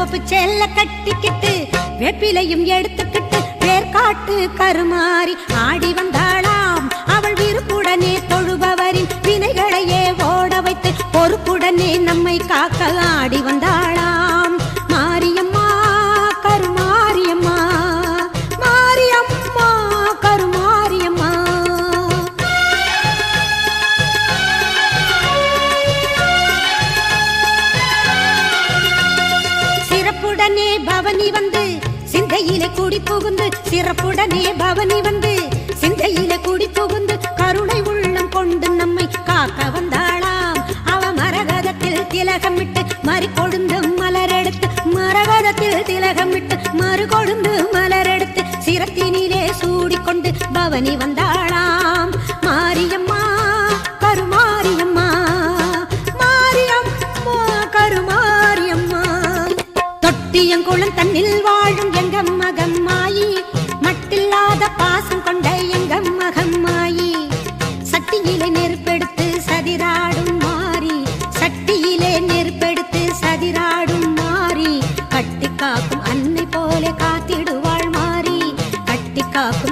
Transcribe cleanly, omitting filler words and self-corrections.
சிவப்பு செல்ல கட்டிக்கிட்டு வேப்பிலையும் எடுத்துக்கிட்டு வேர்காட்டு கருமாறி ஆடி வந்தாளாம். அவள் விருப்புடனே தொழுபவரின் வினைகளையே ஓட வைத்து பொறுப்புடனே நம்மை காக்க ஆடி வந்தாளாம். மாரியம்மா கருமாரியம்மா, மாரியம்மா கருமாரியம்மா. சிறப்புடனே பவனி வந்து சிந்தையிலே கூடி புகுந்து, சிறப்புடனே பவனி வந்து சிந்தையிலே கூடி புகுந்து கருணை உள்ளம் கொண்டு நம்மை காக்க வந்தாளாம். அவ மரகதத்தில் திலகமிட்டு மறு கொழுந்து மலரெடுத்து, மரகதத்தில் திலகமிட்டு மறு கொழுந்து மலரெடுத்து சிரத்தினிலே சூடிக்கொண்டு பவனி வந்தாளாம். மாரியம்மா கருமாரியம்மா, மாரியம்மா கருமாரியம்மா. தொட்டியங்குளம் தன்னில் வாழும் எங்க மகம்மாயி, மட்டில்லாத பாசம் கொண்ட எங்க மகம்மாயி. சட்டியிலே நெருப்பெடுத்து சதிராடும் மாறி, சட்டியிலே நெருப்பெடுத்து சதிராடும் மாறி. கட்டி காக்கும் அன்னை போல காத்திடுவாள் மாறி, கட்டி காக்கும்